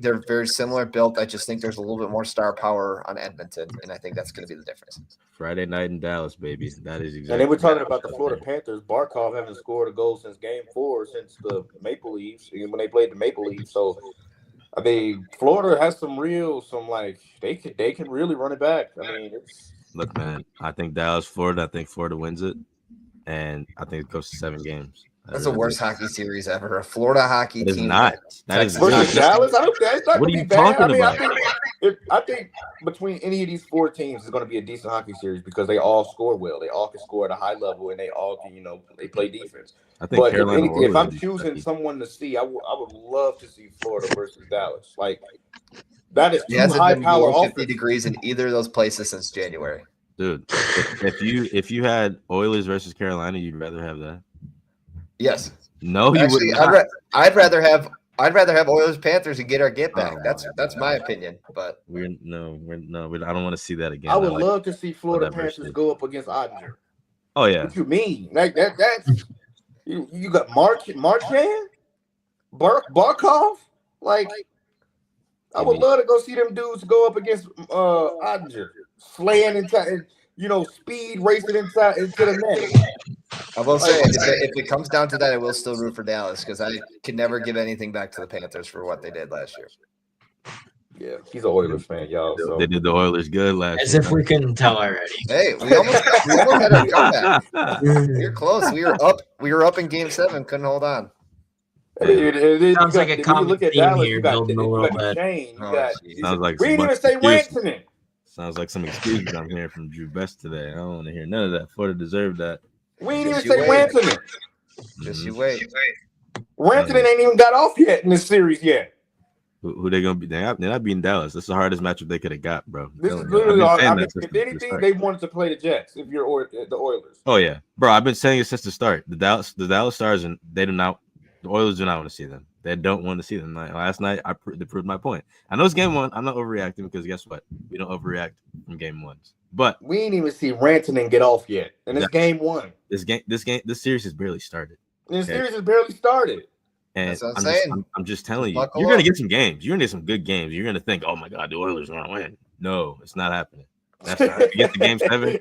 they're very similar built. I just think there's a little bit more star power on Edmonton, and I think that's going to be the difference. Friday night in Dallas, baby. That is exactly. and then we're talking about the Florida Panthers. Barkov haven't scored a goal since game 4 since the Maple Leafs when they played the Maple Leafs. So, I mean, Florida has they can really run it back. I mean, Look, man. I think Dallas, Florida. I think Florida wins it, and I think it goes to 7 games. That's the worst hockey series ever. A Florida hockey It is team. not. That is versus not. Dallas. I don't think it's not What going are to you be bad. talking about? I think between any of these 4 teams is going to be a decent hockey series because they all score well. They all can score at a high level, and they all can they play defense. I think But Carolina. if I'm Oilers- choosing someone to see, I would love to see Florida versus Dallas. Like that is It 2 hasn't high been power below 50 offense. degrees in either of those places since January. dude. If you had Oilers versus Carolina, you'd rather have that. Yes. No, you Actually, would not. I'd rather have Oilers Panthers and get our get back. Oh, That's my opinion. But I don't want to see that again. I would like love to see Florida whatever Panthers shit. go up against Ottinger. Oh yeah, What you mean? Like that's you got Marchand, Barkov. Like I would love to go see them dudes go up against Ottinger, slaying inside, speed racing inside into the net. I will say, if it comes down to that, I will still root for Dallas because I can never give anything back to the Panthers for what they did last year. Yeah, he's an Oilers fan, y'all. So they did the Oilers good last As year. if we couldn't tell already. Hey, we almost had a comeback. We were close. We were up in Game 7. Couldn't hold on. Sounds like a common theme here, building a little bit. Shane, Oh, jeez. Sounds like we didn't even some say excuses. Rantanen. Sounds like some excuses I'm hearing from Drew Best today. I don't want to hear none of that. Florida deserved that. We didn't even Just say you wait. Rantanen. Just you wait. Rantanen ain't even got off yet in this series yet. Who they gonna be? They're not beating Dallas. That's the hardest matchup they could have got, bro. This is Telling you. I've literally been all. saying I mean, that since if the anything, start. they wanted to play the Jets. If you're the Oilers, Oh yeah, bro. I've been saying it since the start. The Dallas Stars, and they do not. The Oilers do not want to see them. They don't want to see them. Last night, they proved my point. I know it's game 1. I'm not overreacting because guess what? We don't overreact from game 1s. But we ain't even see Rantanen get off yet, and it's game 1. this series has barely started. And the series has barely started. And That's what I'm saying. I'm just telling you, Buckle you're gonna up. get some games. You're gonna get some good games. You're gonna think, oh my god, the Oilers are gonna win. No, it's not happening. That's not, if you get to game 7,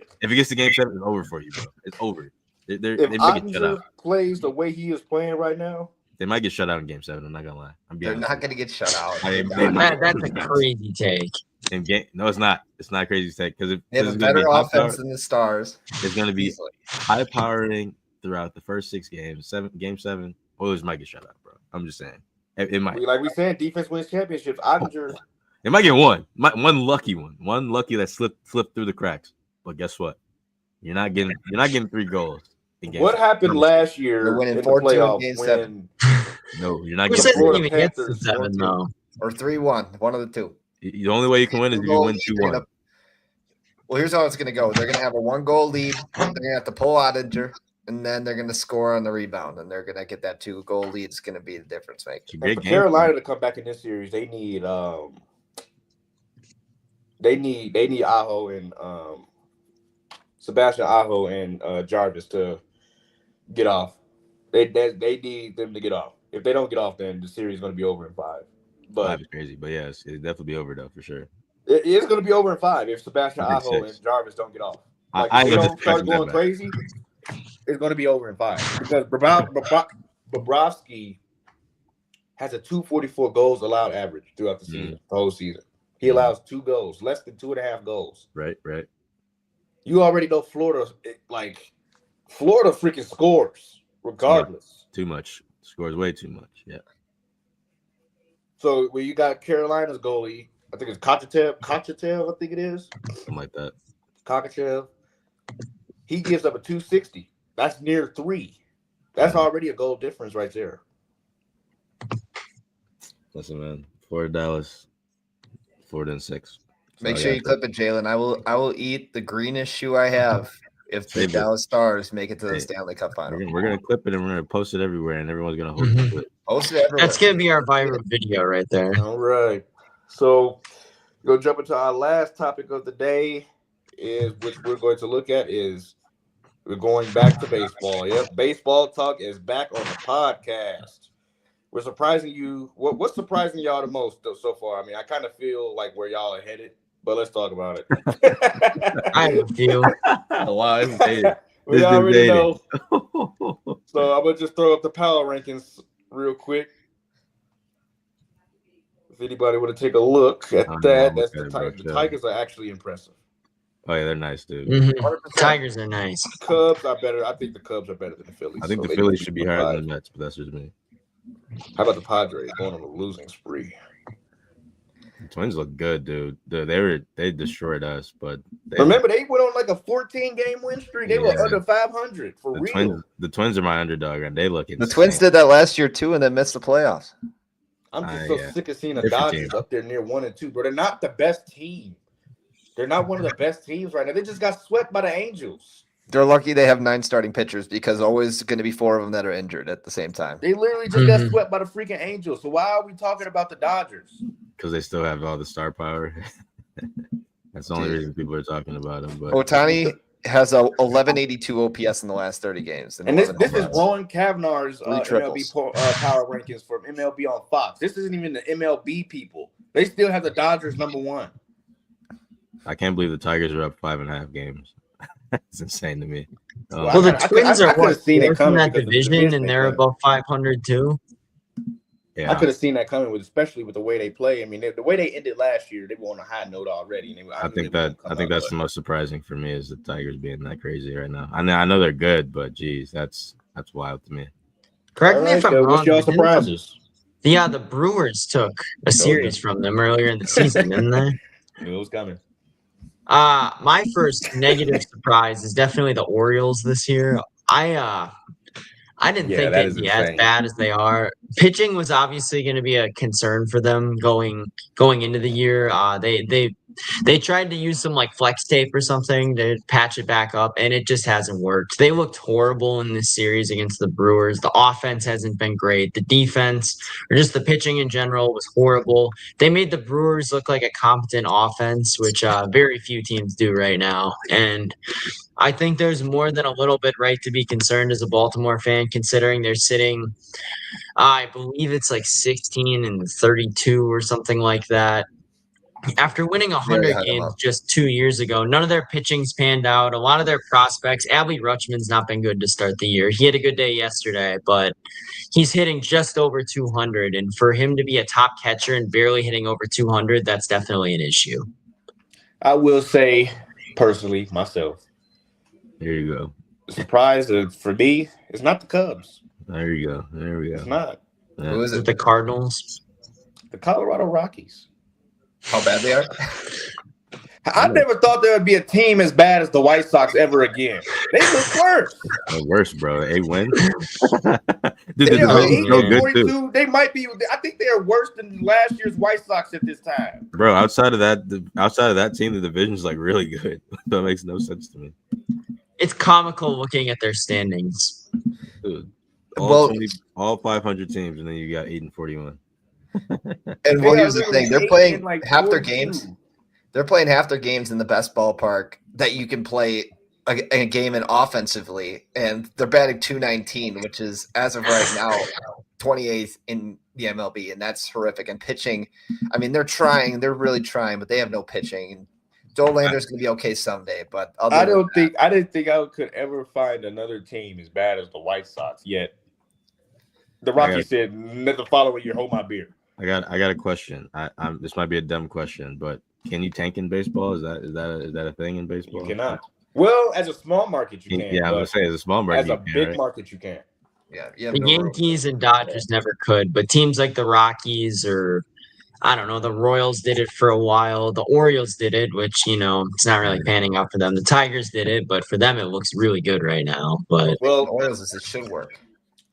it's over for you, bro. It's over. They If might get shut Ottinger out. plays the way he is playing right now, They might get shut out in game 7. I'm not gonna lie. They're not going to get shut out. That's a crazy take. In game, no, it's not. It's not crazy to say because They have a better offense than the Stars. it's gonna be Easily. high powering throughout the first 6 games. Game 7, Oilers might get shut out, bro. I'm just saying. It might. like we said, defense wins championships. Ottinger, It might get one lucky one. One lucky that slipped through the cracks. But guess what? You're not getting 3 goals in game what 7. happened last year They're winning in the 4-2 in playoffs game when 7. No, you're not Who getting says it Florida even gets to Panthers 7 though? Or 3-1. One of the two. the only way you can win is if you win 2-1. Well, here's how it's going to go. They're going to have a 1-goal lead. They're going to have to pull Ottinger, and then they're going to score on the rebound, and they're going to get that 2-goal lead. It's going to be the difference maker. It's a and great for game. Carolina to come back in this series, they need Aho and Sebastian Aho and Jarvis to get off. They need them to get off. If they don't get off, then the series is going to be over in 5. But 5 is crazy, but yes, it'll definitely be over though for sure. it is going to be over in 5 if Sebastian I think Aho 6. and Jarvis don't get off. I Like, if they don't don't start expect that going bad. crazy, it's going to be over in 5 because Bobrovsky has a 244 goals allowed average throughout the season, the whole season. He allows 2 goals, less than 2.5 goals. Right. You already know Florida freaking scores regardless. Too much. Scores way too much. Yeah. So when you got Carolina's goalie, I think it's Kochev, I think it is. Something like that. Kochev. He gives up a 260. That's near 3. That's already a goal difference right there. Listen, man. Florida, Dallas. Florida in 6. Make So, sure yeah. you clip it, Jalen. I will eat the greenest shoe I have if the Save it. Dallas Stars make it to the Hey, Stanley Cup final. We're gonna clip it and we're gonna post it everywhere, and everyone's gonna hold you to it. Post it everywhere. That's gonna be our viral video right there. All right. So we're gonna jump into our last topic of the day, which we're going to look at is we're going back to baseball. Yep, baseball talk is back on the podcast. We're surprising you. What's surprising y'all the most so far? I mean, I kind of feel like where y'all are headed, but let's talk about it. I have a few. Wow, it's dated. We It's been already dated. know. So I'm gonna just throw up the power rankings real quick. If anybody want to take a look at I don't that, know, that's okay, the bro, Tigers. The chill. Tigers are actually impressive. Oh yeah, they're nice, dude. Mhm. 100%. Tigers are nice. Cubs are better. I think the Cubs are better than the Phillies. I think so the they Phillies need should to be higher five. than the Mets, but that's just me. How about the Padres going on a losing spree? The Twins look good, dude. They destroyed us, but Remember, they went on like a 14-game win streak. They were Yeah. under 500 for the real. Twins are my underdog, and they look The insane. Twins did that last year too, and then missed the playoffs. I'm just so yeah. sick of seeing the Different Dodgers team. up there near 1 and 2, bro. They're not the best team. They're not one of the best teams right now. They just got swept by the Angels. They're lucky they have 9 starting pitchers because always going to be 4 of them that are injured at the same time. They literally just got Mhm. swept by the freaking Angels. So why are we talking about the Dodgers? Because they still have all the star power. That's the only Dude. reason people are talking about them. But Otani has a 1182 OPS in the last 30 games. And this 11 is home runs. Ron Kavnar's 3 MLB triples. power rankings from MLB on Fox. This isn't even the MLB people. They still have the Dodgers number 1. I can't believe the Tigers are up 5.5 games. It's insane to me. Well, the I Twins could've are what, seen it fourth in coming that because the division, division and they they're play. above 500 too. I yeah, could have seen that coming, especially with the way they play. I mean, the way they ended last year, they were on a high note already. And I think that's the most surprising for me is the Tigers being that crazy right now. I know they're good, but geez, that's wild to me. Correct me if I'm wrong. What's y'all but didn't surprises? the Brewers took a series from them earlier in the season, didn't they? Knew it was coming. My first negative surprise is definitely the Orioles this year. I didn't Yeah, think that they'd is be as insane. bad as they are. Pitching was obviously going to be a concern for them going into the year. They tried to use some like flex tape or something to patch it back up, and it just hasn't worked. They looked horrible in this series against the Brewers. The offense hasn't been great. The defense or just the pitching in general was horrible. They made the Brewers look like a competent offense, which very few teams do right now. And I think there's more than a little bit right to be concerned as a Baltimore fan, considering they're sitting, I believe it's like 16 and 32 or something like that. After winning 100 hung 'em games up. just 2 years ago, none of their pitching's panned out. A lot of their prospects, Adley Rutschman's not been good to start the year. He had a good day yesterday, but he's hitting just over 200. And for him to be a top catcher and barely hitting over 200, that's definitely an issue. I will say, personally, myself, There you go. the surprise for me is not the Cubs. There you go. There we It's go. not Yeah. Who is Is it it? the Cardinals? the Colorado Rockies. How bad they are? I never thought there would be a team as bad as the White Sox ever again. They look worse. The worst, bro. 8 wins. Dude, They the are division's so good too, 8-42. They might be. I think they are worse than last year's White Sox at this time. bro. Outside of that team, the division's like really good. That makes no sense to me, It's comical looking at their standings. dude. Well- All 500 teams, and then you got 8 and 41. And well, They here's are the thing: literally they're 8 playing and, like, half their 42. games. They're playing half their games in the best ballpark that you can play a game in offensively, and they're batting .219, which is, as of right now, 28th in the MLB, and that's horrific. And pitching, I mean, they're really trying, but they have no pitching. And Dolander's going to be okay someday, but I didn't think I could ever find another team as bad as the White Sox. Yet the Rockies said, "The following year, hold my beer." I got a question. This might be a dumb question, but can you tank in baseball? Is that a thing in baseball? You cannot. Well, as a small market, you can. Yeah, I was gonna say as a small market, as a big market, you can. Yeah, the Yankees and Dodgers never could, but teams like the Rockies or I don't know, the Royals did it for a while. The Orioles did it, which it's not really panning out for them. The Tigers did it, but for them it looks really good right now. But well, Orioles is it should work.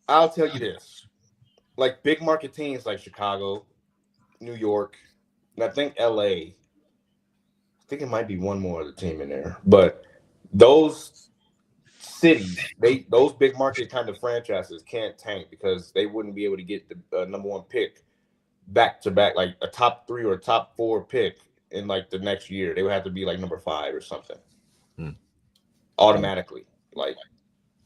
I'll tell you this: like big market teams like Chicago, New York, and I think LA. I think it might be one more other team in there, but those cities, those big market kind of franchises can't tank because they wouldn't be able to get the number one pick back to back, like a top 3 or top 4 pick in like the next year. They would have to be like number 5 or something automatically. Like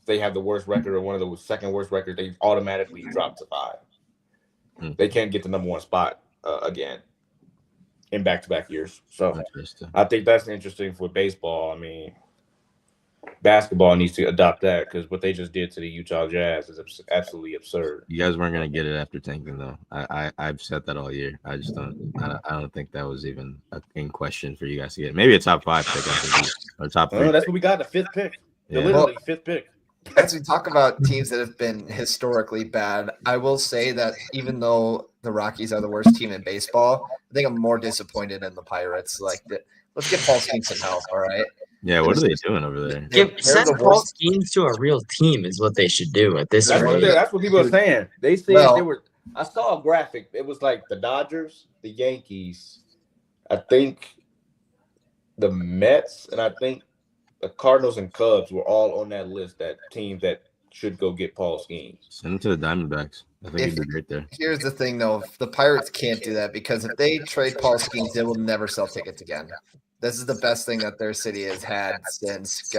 they have the worst record or one of the second worst records, they automatically drop to 5. They can't get the number 1 spot again in back-to-back years. So I think that's interesting for baseball. I mean, basketball needs to adopt that because what they just did to the Utah Jazz is absolutely absurd. You guys weren't gonna get it after tanking, though. I've said that all year. I just don't. I don't think that was even in question for you guys to get. Maybe a top 5 pick, I think, or top 3. That's what we got. The 5th pick. Literally 5th pick. As we talk about teams that have been historically bad, I will say that even though the Rockies are the worst team in baseball, I think I'm more disappointed in the Pirates. Let's get Paul Skeens some help, all right? Yeah, what are they doing over there? Send Paul Skeens to a real team is what they should do at this rate. That's what people are saying. They said they were. I saw a graphic. It was like the Dodgers, the Yankees, I think the Mets, and I think the Cardinals and Cubs were all on that list. That team that should go get Paul Skeens. Send him to the Diamondbacks. I think he'd be great there. Here's the thing, though: the Pirates can't do that because if they trade Paul Skeens, they will never sell tickets again. This is the best thing that their city has had since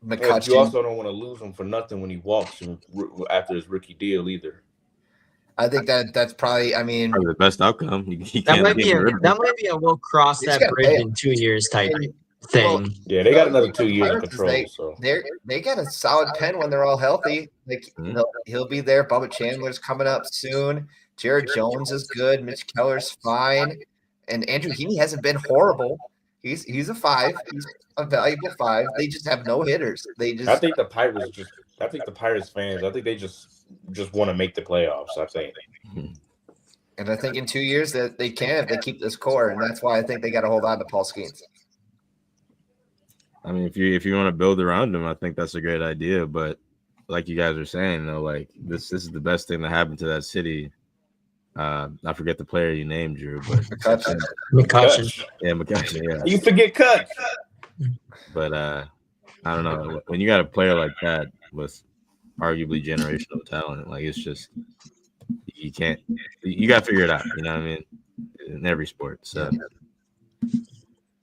McCutcheon. You also don't want to lose him for nothing when he walks after his rookie deal either. I think that's probably. I mean, probably the best outcome. That might be a we'll cross that bridge in 2 years type thing. Well, yeah, they got another 2 years of control. They got a solid pen when they're all healthy. He'll be there. Bubba Chandler's coming up soon. Jared Jones is good. Mitch Keller's fine. And Andrew Heaney hasn't been horrible. He's a 5. He's a valuable 5. They just have no hitters. I think the Pirates fans, I think they just want to make the playoffs, I think. And I think in 2 years that they can if they keep this core, and that's why I think they got to hold on to Paul Skeens. I mean, if you want to build around him, I think that's a great idea. But like you guys are saying, though, like this is the best thing that happened to that city. I forget the player you named, Drew, but McCutcheon. Yeah, McCutcheon. Yeah, you forget Cut. But I don't know, when you got a player like that with arguably generational talent, like it's just you got to figure it out. You know what I mean? In every sport. So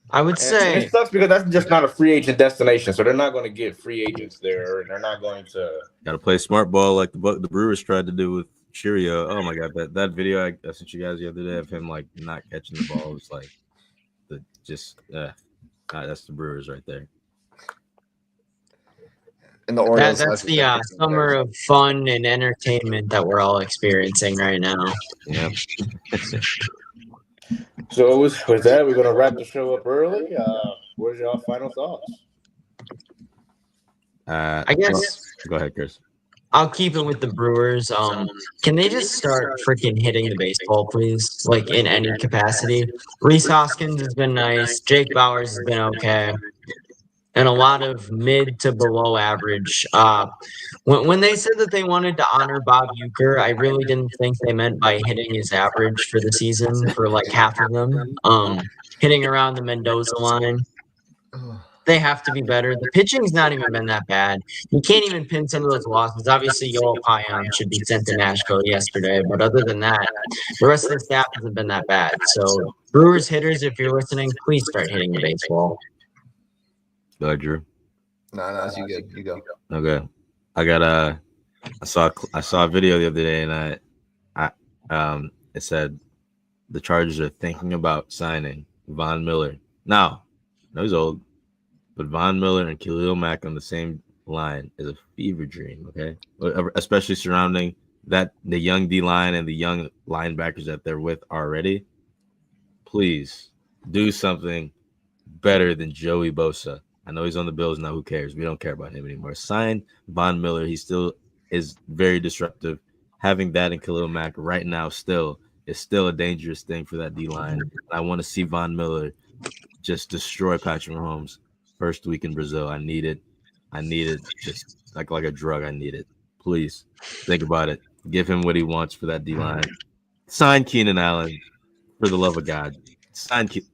I would say it sucks because that's just not a free agent destination, so they're not going to get free agents there, and they're not going to. Got to play smart ball like the Brewers tried to do with Cheerio. Oh my God, that video I sent you guys the other day of him like not catching the ball was like that's the Brewers right there. And the Orioles. That's the summer of fun and entertainment that we're all experiencing right now. Yeah. So with that, we're gonna wrap the show up early. What are y'all final thoughts? I guess. Go ahead, Chris. I'll keep it with the Brewers. Can they just start freaking hitting the baseball, please? Like in any capacity. Rhys Hoskins has been nice. Jake Bauers has been okay. And a lot of mid to below average. When they said that they wanted to honor Bob Uecker, I really didn't think they meant by hitting his average for the season for like half of them. Hitting around the Mendoza line. They have to be better. The pitching's not even been that bad. You can't even pin some of those losses. Obviously, Yoel Payan should be sent to Nashville yesterday, but other than that, the rest of the staff hasn't been that bad. So, Brewers hitters, if you're listening, please start hitting the baseball. Go ahead, Drew. No, you good. You go. Okay. I got I saw a video the other day, and it said the Chargers are thinking about signing Von Miller. Now, I know he's old, but Von Miller and Khalil Mack on the same line is a fever dream. Okay, especially surrounding the young D line and the young linebackers that they're with already. Please do something better than Joey Bosa. I know he's on the Bills now. Who cares? We don't care about him anymore. Sign Von Miller. He still is very disruptive. Having that and Khalil Mack right now is still a dangerous thing for that D line. I want to see Von Miller just destroy Patrick Mahomes first week in Brazil. I need it just like a drug. I need it. Please think about it. Give him what he wants for that D line. Sign Keenan Allen for the love of God.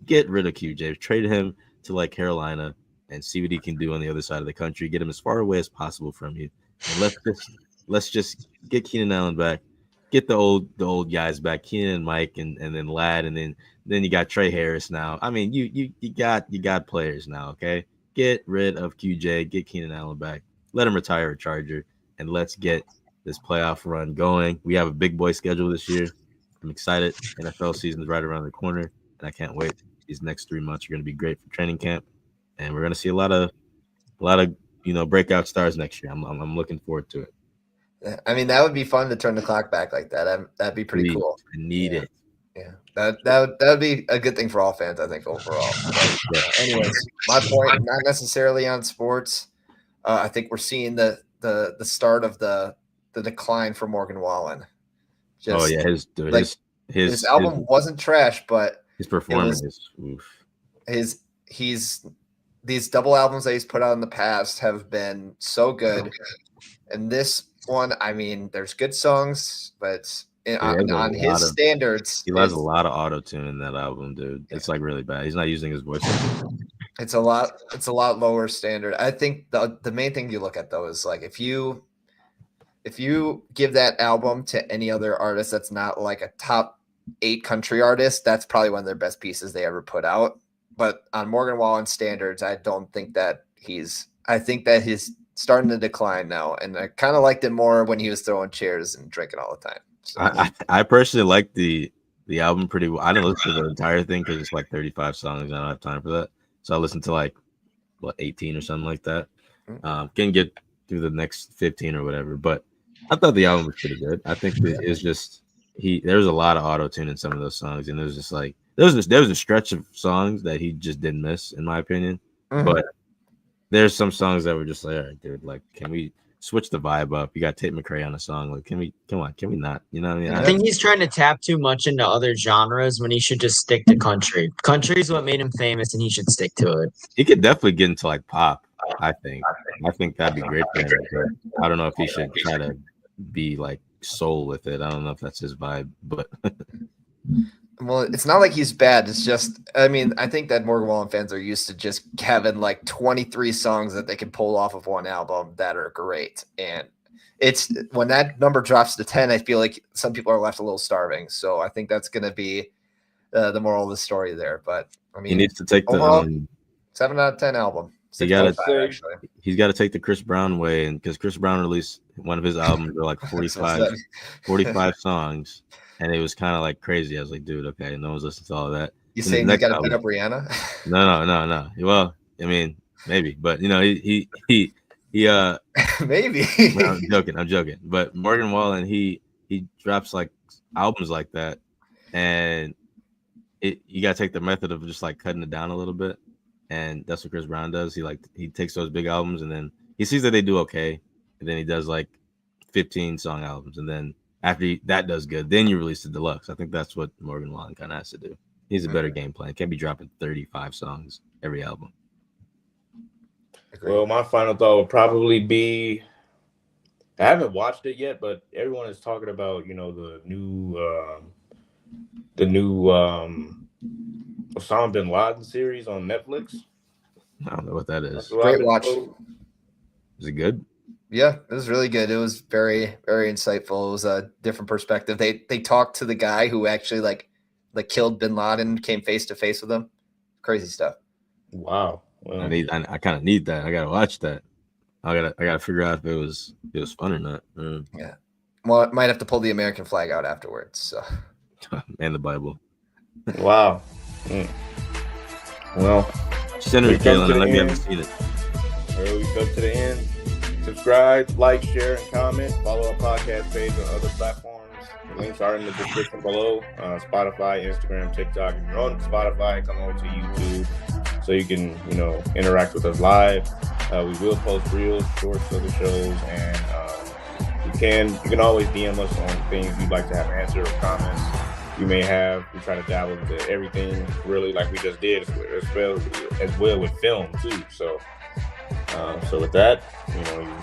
Get rid of QJ. Trade him to like Carolina and see what he can do on the other side of the country. Get him as far away as possible from you. And let's just get Keenan Allen back. Get the old guys back, Keenan and Mike, and then Ladd, and then you got Trey Harris now. I mean, you got players now. Okay, get rid of QJ. Get Keenan Allen back. Let him retire a Charger, and let's get this playoff run going. We have a big boy schedule this year. I'm excited. NFL season is right around the corner, and I can't wait. These next 3 months are going to be great for training camp, and we're going to see a lot of breakout stars next year. I'm looking forward to it. I mean, that would be fun to turn the clock back like that. That'd be pretty cool. I need it. Yeah, that would be a good thing for all fans, I think, overall. But, anyways, my point, not necessarily on sports. I think we're seeing the start of the decline for Morgan Wallen. His album wasn't trash, but his performance is these double albums that he's put out in the past have been so good, and this one, I mean, there's good songs, but on his standards, he has a lot of auto tune in that album, dude. It's like really bad. He's not using his voice. It's a lot lower standard. I think the main thing you look at though is like if you give that album to any other artist that's not like a top 8 country artist, that's probably one of their best pieces they ever put out. But on Morgan Wallen standards, I don't think that I think that he's starting to decline now, and I kind of liked it more when he was throwing chairs and drinking all the time. So, I personally like the album pretty well. I didn't listen to the entire thing because it's like 35 songs. I don't have time for that, so I listened to like 18 or something like that. Can get through the next 15 or whatever, but I thought the album was pretty good. I think it's just there was a lot of auto tune in some of those songs, and there was just like there was a stretch of songs that he just didn't miss, in my opinion. But there's some songs that were just like, all right, dude, like, can we switch the vibe up? You got Tate McRae on a song. Like, can we not? You know what I mean? I think he's trying to tap too much into other genres when he should just stick to country. Country is what made him famous, and he should stick to it. He could definitely get into like pop, I think. I think that'd be great for him. I don't know if he should try to be like soul with it. I don't know if that's his vibe, but well, it's not like he's bad. It's just, I mean, I think that Morgan Wallen fans are used to just having like 23 songs that they can pull off of one album that are great. And it's when that number drops to 10, I feel like some people are left a little starving. So I think that's going to be the moral of the story there. But I mean, he needs to take overall, 7 out of 10 album. He's got to take the Chris Brown way, and because Chris Brown released one of his albums, were like 45 songs. And it was kind of like crazy. I was like, dude, okay, no one's listening to all of that. You saying you got to pick up Rihanna? No. Well, I mean, maybe, but he maybe. I'm joking. But Morgan Wallen, he drops like albums like that, and you got to take the method of just like cutting it down a little bit, and that's what Chris Brown does. He takes those big albums, and then he sees that they do okay, and then he does like 15 song albums, and then after that does good, then you release the deluxe. I think that's what Morgan Wallen kind of has to do. He's a better game plan. Can't be dropping 35 songs every album. Well, my final thought would probably be, I haven't watched it yet, but everyone is talking about, the new Osama bin Laden series on Netflix. I don't know what that is. Great watch. Is it good? Yeah, it was really good. It was very, very insightful. It was a different perspective. They talked to the guy who actually like killed bin Laden, came face to face with him. Crazy stuff. Wow. Well, I kind of need that. I gotta watch that. I gotta figure out if it was fun or not. Yeah. Well, I might have to pull the American flag out afterwards. So. And the Bible. wow. Well, Send it to we come to Kaylin. the Let me end. haven't seen it. We come to the end. Subscribe, like, share, and comment. Follow our podcast page on other platforms. The links are in the description below. Spotify, Instagram, TikTok. If you're on Spotify, come over to YouTube so you can, interact with us live. We will post reels, shorts of the shows, and you can always DM us on things you'd like to have answered or comments you may have. We try to dabble into everything, really, like we just did, as well with film too. So with that, you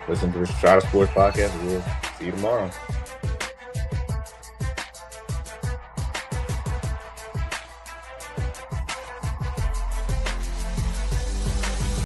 listen to the Shot of Sports podcast. We'll see you tomorrow.